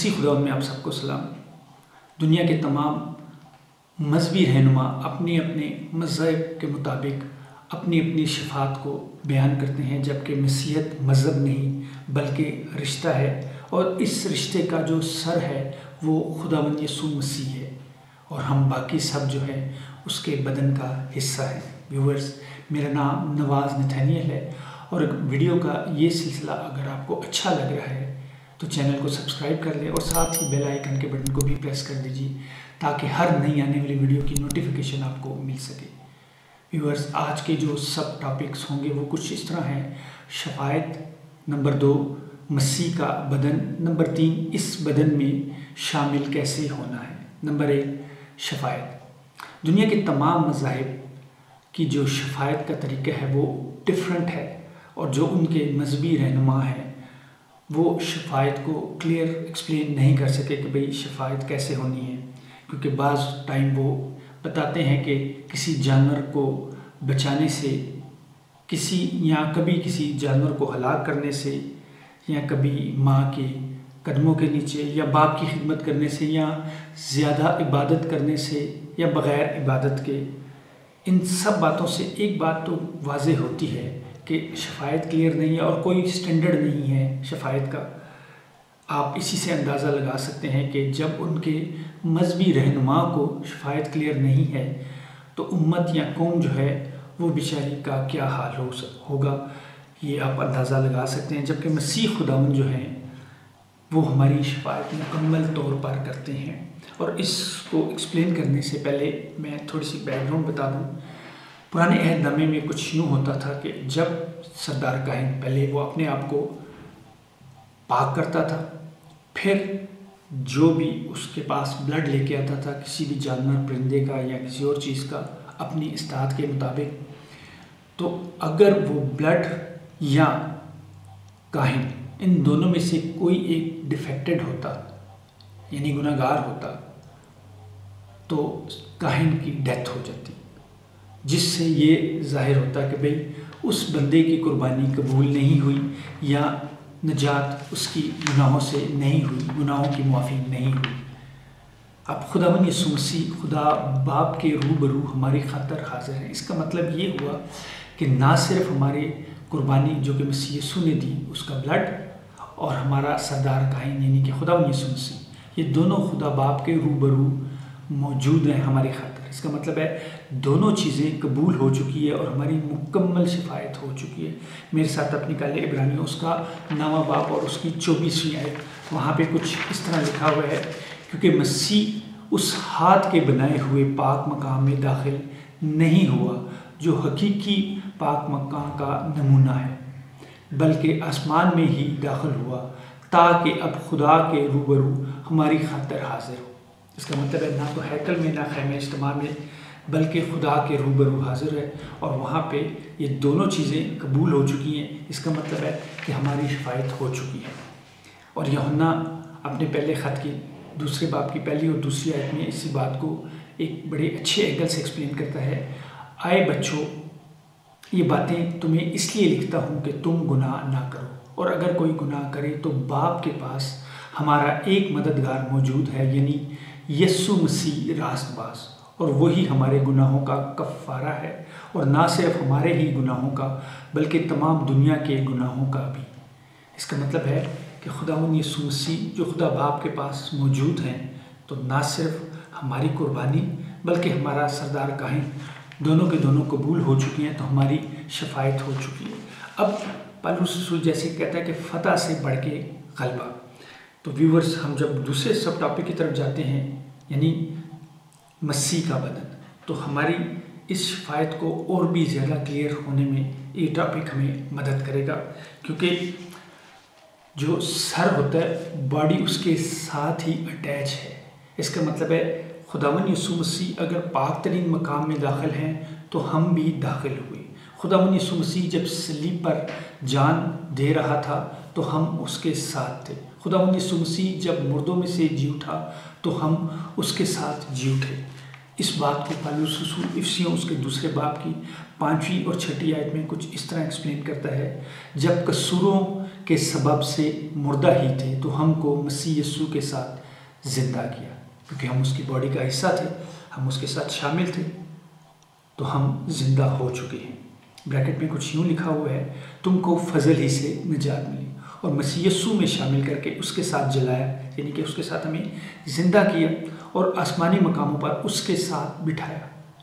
मसीह खुदा में आप सबको सलाम। दुनिया के तमाम मजहबी रहनुमा अपने अपने मज़हब के मुताबिक अपनी अपनी शफात को बयान करते हैं, जबकि मसीहत मज़हब नहीं बल्कि रिश्ता है, और इस रिश्ते का जो सर है वो खुदावंद यीशु मसीह है, और हम बाकी सब जो है उसके बदन का हिस्सा है। व्यूअर्स, मेरा नाम नवाज़ नथानियल है, और वीडियो का ये सिलसिला अगर आपको अच्छा लग रहा है तो चैनल को सब्सक्राइब कर लें और साथ ही बेल आइकन के बटन को भी प्रेस कर दीजिए ताकि हर नई आने वाली वीडियो की नोटिफिकेशन आपको मिल सके। व्यूअर्स, आज के जो सब टॉपिक्स होंगे वो कुछ इस तरह हैं। शफायत, नंबर 2 मसीह का बदन, नंबर 3 इस बदन में शामिल कैसे होना है, नंबर 1 शफायत। दुनिया के तमाम मज़ाहिब की जो शफायत का तरीका है वो डिफरेंट है, और जो उनके मजहबी रहनुमा हैं वो शफायत को क्लियर एक्सप्लेन नहीं कर सके कि भाई शफायत कैसे होनी है, क्योंकि बाज़ टाइम वो बताते हैं कि किसी जानवर को बचाने से, कभी किसी जानवर को हलाक करने से, या कभी माँ के कदमों के नीचे या बाप की खिदमत करने से, या ज़्यादा इबादत करने से, या बग़ैर इबादत के। इन सब बातों से एक बात तो वाज़े होती है कि शफायत क्लियर नहीं है और कोई स्टैंडर्ड नहीं है शफायत का। आप इसी से अंदाज़ा लगा सकते हैं कि जब उनके मजहबी रहनुमा को शफायत क्लियर नहीं है तो उम्मत या कौम जो है वो बेचारी का क्या हाल होगा, ये आप अंदाज़ा लगा सकते हैं। जबकि मसीह खुदावंद जो हैं वो हमारी शफायत मुकम्मल तौर पर करते हैं। और इसको एक्सप्लेन करने से पहले मैं थोड़ी सी बैकग्राउंड बता दूं। पुराने अहदनामे में कुछ यूँ होता था कि जब सरदार काहिन पहले वो अपने आप को पाक करता था, फिर जो भी उसके पास ब्लड लेके आता था किसी भी जानवर, परिंदे का या किसी और चीज़ का अपनी इस्तात के मुताबिक, तो अगर वो ब्लड या काहिन इन दोनों में से कोई एक डिफेक्टेड होता यानी गुनाहगार होता तो काहिन की डेथ हो जाती, जिससे ये जाहिर होता कि भाई उस बंदे की कुर्बानी कबूल नहीं हुई या नजात उसकी गुनाहों से नहीं हुई, गुनाहों की माफ़ी नहीं हुई। अब खुदावंद यीशु मसीह खुदा बाप के रूबरू हमारी खातर हाजिर है। इसका मतलब ये हुआ कि ना सिर्फ हमारी कुर्बानी जो कि मसीह यीशु ने दी उसका ब्लड, और हमारा सरदार काहिन यानी कि खुदावंद यीशु मसीह, ये दोनों खुदा बाप के रूबरू मौजूद हैं हमारी खातर। इसका मतलब है दोनों चीज़ें कबूल हो चुकी है और हमारी मुकम्मल शिफायत हो चुकी है। मेरे साथ अपनी काले इब्रानियों उसका 9वां बाब और उसकी 24वीं आयत, वहाँ पे कुछ इस तरह लिखा हुआ है, क्योंकि मसीह उस हाथ के बनाए हुए पाक मकाम में दाखिल नहीं हुआ जो हकीकी पाक मकाम का नमूना है, बल्कि आसमान में ही दाखिल हुआ ताकि अब खुदा के रूबरू हमारी खातर हाजिर हो। इसका मतलब है ना तो हैकल में ना खैमे इज्तिमा में, बल्कि खुदा के रूबरू हाजिर है, और वहाँ पे ये दोनों चीज़ें कबूल हो चुकी हैं। इसका मतलब है कि हमारी शफायत हो चुकी है। और यूहन्ना अपने पहले ख़त की 2 बाब की पहली और दूसरी आयत में इसी बात को एक बड़े अच्छे एंगल से एक्सप्लेन करता है। आए बच्चों, ये बातें तुम्हें इसलिए लिखता हूँ कि तुम गुनाह ना करो, और अगर कोई गुनाह करे तो बाप के पास हमारा एक मददगार मौजूद है, यानी यीशु मसीह रास्तबाज, और वही हमारे गुनाहों का कफ़ारा है, और ना सिर्फ हमारे ही गुनाहों का बल्कि तमाम दुनिया के गुनाहों का भी। इसका मतलब है कि खुदावंद यीशु मसीह जो खुदा बाप के पास मौजूद हैं, तो ना सिर्फ हमारी कुर्बानी बल्कि हमारा सरदार काहिन दोनों के दोनों कबूल हो चुकी हैं, तो हमारी शफायत हो चुकी है। अब पौलुस रसूल जैसे कहता है कि फ़तह से बढ़ के गलबा। तो व्यूवर्स, हम जब दूसरे सब टॉपिक की तरफ जाते हैं यानी मसीह का बदन, तो हमारी इस शफायत को और भी ज़्यादा क्लियर होने में ये टॉपिक हमें मदद करेगा, क्योंकि जो सर होता है बॉडी उसके साथ ही अटैच है। इसका मतलब है खुदावंद यीशु मसीह अगर पाक तरीन मकाम में दाखिल हैं तो हम भी दाखिल हुए। खुदावंद यीशु मसीह जब सलीब पर जान दे रहा था तो हम उसके साथ थे। खुदावंद यीशु मसीह जब मुर्दों में से जी उठा तो हम उसके साथ जी उठे। इस बात को पौलुस रसूल इफिसियों उसके दूसरे बाब की 5वीं और 6ठी आयत में कुछ इस तरह एक्सप्लेन करता है, जब कसूरों के सबब से मुर्दा ही थे तो हमको मसीह यीशु के साथ जिंदा किया। क्योंकि हम उसकी बॉडी का हिस्सा थे, हम उसके साथ शामिल थे, तो हम जिंदा हो चुके हैं। ब्रैकेट में कुछ यूँ लिखा हुआ है, तुमको फजल ही से निजात मिली और मसीह यीशु में शामिल करके उसके साथ जलाया, यानी कि उसके साथ हमें जिंदा किया और आसमानी मकामों पर उसके साथ बिठाया।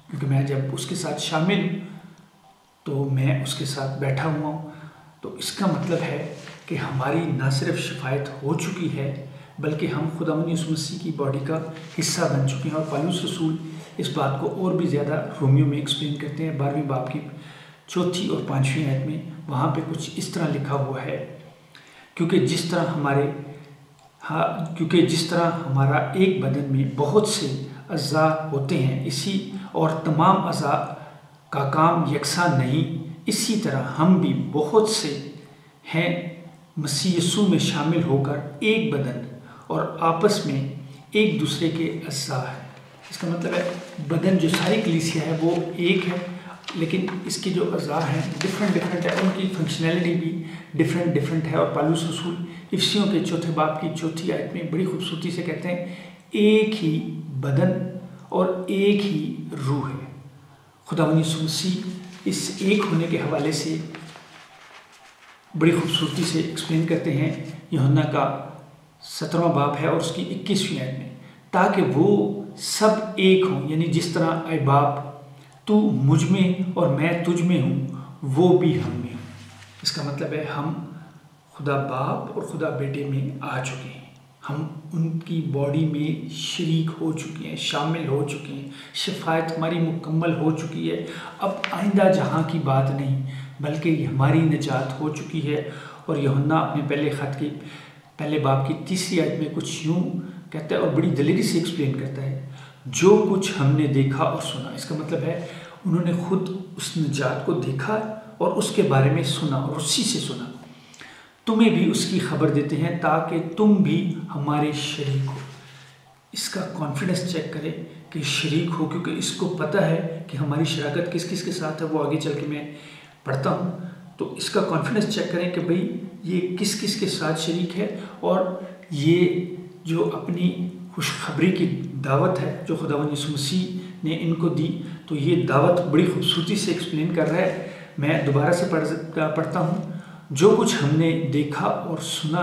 क्योंकि मैं जब उसके साथ शामिल हूँ तो मैं उसके साथ बैठा हुआ हूँ। तो इसका मतलब है कि हमारी ना सिर्फ शिफायत हो चुकी है, बल्कि हम खुदावंद यीशु मसीह की बॉडी का हिस्सा बन चुके हैं। और पौलुस रसूल इस बात को और भी ज़्यादा रोमियो में एक्सप्लेन करते हैं 12वीं बाब की 4थी और 5वीं आयत में। वहाँ पे कुछ इस तरह लिखा हुआ है, क्योंकि जिस तरह हमारा एक बदन में बहुत से अज़ा होते हैं, इसी और तमाम अज़ा का काम यकसा नहीं, इसी तरह हम भी बहुत से हैं मसीह यीशु में शामिल होकर एक बदन और आपस में एक दूसरे के अज़ा है। इसका मतलब है बदन जो सारी कलीसिया है वो एक है, लेकिन इसके जो अज़ा हैं डिफरेंट है, उनकी फंक्शनैलिटी भी डिफरेंट है। और पौलुस रसूल इफिसियों के 4थे बाब की 4थी आयत में बड़ी खूबसूरती से कहते हैं, एक ही बदन और एक ही रूह है। खुदावंद यीशु मसीह इस एक होने के हवाले से बड़ी खूबसूरती से एक्सप्लेन करते हैं यूहन्ना का 17वां बाब है और उसकी 21वीं आयत में, ताकि वो सब एक हों, यानी जिस तरह ऐ बाप तू मुझ में और मैं तुझ में हूँ, वो भी हम में हूँ। इसका मतलब है हम खुदा बाप और खुदा बेटे में आ चुके हैं, हम उनकी बॉडी में शरीक हो चुके हैं, शामिल हो चुके हैं, शिफायत हमारी मुकम्मल हो चुकी है। अब आइंदा जहाँ की बात नहीं, बल्कि हमारी निजात हो चुकी है। और यूहन्ना अपने पहले ख़त की पहले बाब की 3री आयत में कुछ यूँ कहता है और बड़ी दलेरी से एक्सप्लेन करता है, जो कुछ हमने देखा और सुना। इसका मतलब है उन्होंने खुद उस निजात को देखा और उसके बारे में सुना और उसी से सुना। तुम्हें भी उसकी खबर देते हैं ताकि तुम भी हमारे शरीक हो। इसका कॉन्फिडेंस चेक करें कि शरीक हो, क्योंकि इसको पता है कि हमारी शराकत किस किस के साथ है। वो आगे चल के मैं पढ़ता हूँ, तो इसका कॉन्फिडेंस चेक करें कि भाई ये किस किस के साथ शरीक है। और ये जो अपनी खुशखबरी की दावत है जो खुदावंद यीशु मसीह ने इनको दी, तो ये दावत बड़ी खूबसूरती से एक्सप्लेन कर रहा है। मैं दोबारा से पढ़ता हूँ, जो कुछ हमने देखा और सुना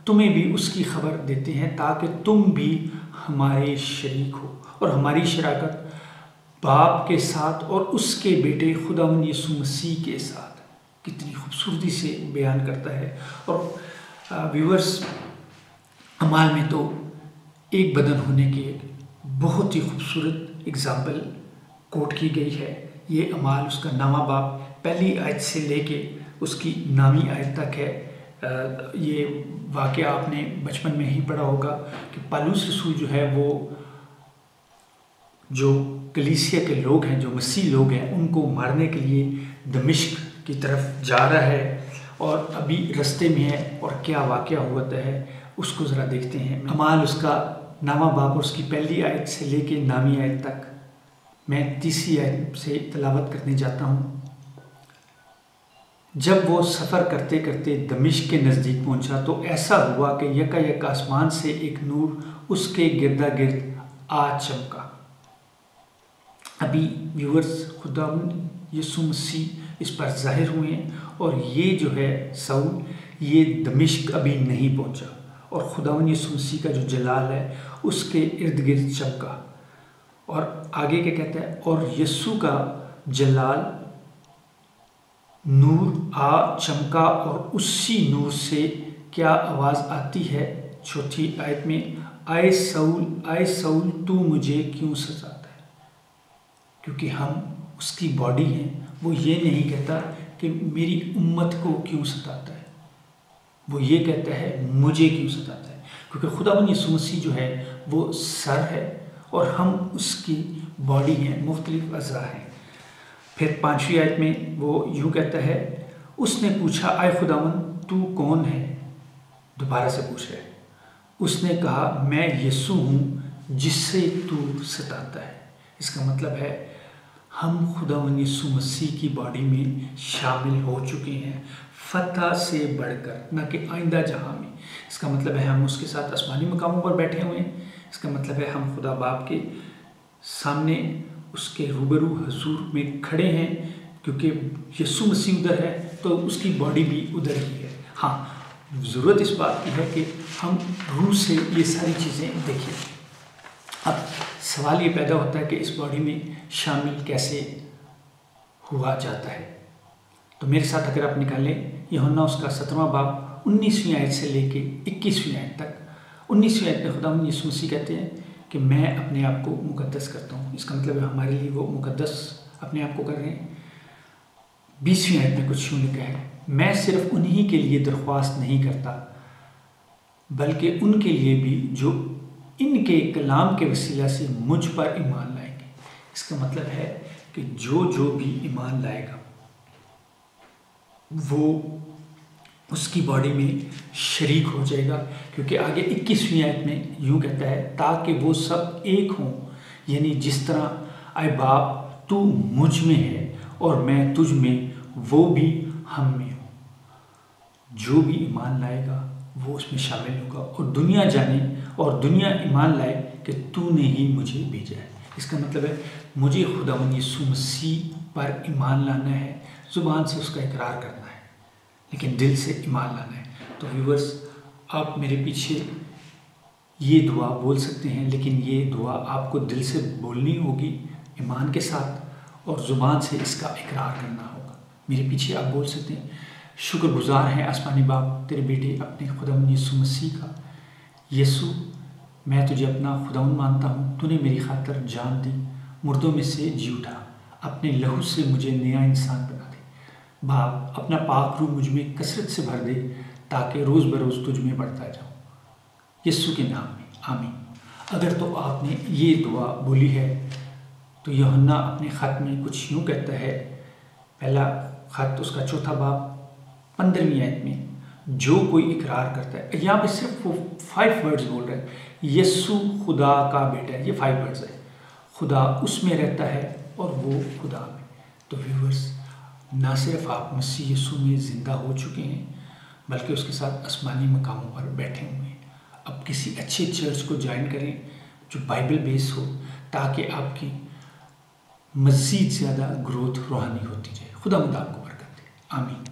तुम्हें भी उसकी खबर देते हैं ताकि तुम भी हमारे शरीक हो। और हमारी शराकत बाप के साथ और उसके बेटे खुदावंद यीशु मसीह के साथ कितनी खूबसूरती से बयान करता है। और व्यूअर्स, अमाल में तो एक बदन होने की बहुत ही खूबसूरत एग्जाम्पल कोट की गई है। ये अमाल उसका 9वां बाब पहली आयत से लेके उसकी 9वीं आयत तक है। ये वाक़या आपने बचपन में ही पढ़ा होगा कि पौलुस रसूल जो है वो जो कलीसिया के लोग हैं, जो मसीह लोग हैं, उनको मारने के लिए दमिश्क की तरफ जा रहा है और अभी रास्ते में है। और क्या वाक़या होता है उसको ज़रा देखते हैं। अमाल उसका 9वां बाब और उसकी पहली आयत से लेके 9वीं आयत तक मैं 3री आयत से तिलावत करने जाता हूँ। जब वो सफ़र करते करते दमिश्क के नज़दीक पहुँचा तो ऐसा हुआ कि यकायक आसमान से एक नूर उसके गिरदा गिर्द आ चमका। अभी व्यूअर्स, खुदावंद यीशु मसीह इस पर ज़ाहिर हुए हैं और ये जो है साउल, ये दमिश्क अभी नहीं पहुँचा और खुदावंद यीशु मसीह का जो जलाल है उसके इर्द गिर्द चमका। और आगे क्या कहता है, और यीशु का जलाल नूर आ चमका और उसी नूर से क्या आवाज़ आती है 4थी आयत में, आए साउल तू मुझे क्यों सताता है। क्योंकि हम उसकी बॉडी हैं, वो ये नहीं कहता कि मेरी उम्मत को क्यों सताता है, वो ये कहता है मुझे क्यों सताता है। क्योंकि खुदावंद यीशु मसीह जो है वो सर है और हम उसकी बॉडी हैं, मुख्तलिफ अज़ा हैं। फिर 5वीं आयत में वो यूँ कहता है, उसने पूछा, आए खुदावंद तू कौन है। दोबारा से पूछ रहा है। उसने कहा, मैं यीशु हूँ जिससे तू सताता है। इसका मतलब है हम खुदावंद यीशु मसीह की बॉडी में शामिल हो चुके हैं, फतह से बढ़कर, न कि आइंदा जहां में। इसका मतलब है हम उसके साथ आसमानी मकामों पर बैठे हुए हैं। इसका मतलब है हम खुदा बाप के सामने उसके रूबरू हजूर में खड़े हैं, क्योंकि यीशु मसीह उधर है तो उसकी बॉडी भी उधर ही है। हाँ, ज़रूरत इस बात की है कि हम रूह से ये सारी चीज़ें देखें। अब सवाल ये पैदा होता है कि इस बॉडी में शामिल कैसे हुआ जाता है। तो मेरे साथ अगर आप निकालें यूहन्ना उसका 17वां बाब 19वीं आयत से लेके 21वीं आयत तक। 19वीं आयत में खुदावंद यीशु मसीह कहते हैं कि मैं अपने आप को मुकद्दस करता हूँ। इसका मतलब है हमारे लिए वो मुकद्दस अपने आप को कर रहे हैं। 20वीं आयत में कुछ यूँ लिखा है, मैं सिर्फ उन्हीं के लिए दरख्वास्त नहीं करता बल्कि उनके लिए भी जो इनके कलाम के वसीला से मुझ पर ईमान लाएंगे। इसका मतलब है कि जो भी ईमान लाएगा वो उसकी बॉडी में शरीक हो जाएगा, क्योंकि आगे 21वीं आयत में यूँ कहता है ताकि वो सब एक हों, यानी जिस तरह आए बाप तू मुझ में है और मैं तुझ में, वो भी हम में हो। जो भी ईमान लाएगा वो उसमें शामिल होगा और दुनिया जाने और दुनिया ईमान लाए कि तूने ही मुझे भेजा है। इसका मतलब है मुझे खुदावंद यीशु मसीह पर ईमान लाना है, ज़ुबान से उसका इकरार करना है, लेकिन दिल से ईमान लाना है। तो व्यूअर्स, आप मेरे पीछे ये दुआ बोल सकते हैं, लेकिन ये दुआ आपको दिल से बोलनी होगी ईमान के साथ, और ज़ुबान से इसका इकरार करना होगा। मेरे पीछे आप बोल सकते हैं, शुक्रगुजार हैं आसमानी बाप तेरे बेटे अपने खुदावंद यीशु मसीह का। यीशु, मैं तुझे अपना खुदावंद मानता हूँ, तूने मेरी खातिर जान दी, मुर्दों में से जी उठा, अपने लहू से मुझे नया इंसान बना दे। बाप, अपना पाक रूह मुझ में कसरत से भर दे ताकि रोज़ बरोज़ तुझ में बढ़ता जाऊँ, यीशु के नाम में, आमीन। अगर तो आपने ये दुआ बोली है तो यूहन्ना अपने ख़त में कुछ यूँ कहता है, पहला ख़त उसका 4था बाब 15वीं आयत में, जो कोई इकरार करता है, यहाँ पे सिर्फ वो 5 वर्ड्स बोल रहे हैं, यीशु खुदा का बेटा है, ये 5 वर्ड्स है, खुदा उसमें रहता है और वो खुदा में। तो व्यूअर्स, ना सिर्फ आप मसीह यीशु में ज़िंदा हो चुके हैं बल्कि उसके साथ आसमानी मकामों पर बैठे हुए हैं। अब किसी अच्छे चर्च को ज्वाइन करें जो बाइबल बेस हो, ताकि आपकी मज़ीद ज़्यादा ग्रोथ रूहानी होती जाए। खुदा आपको बरकत दे, आमीन।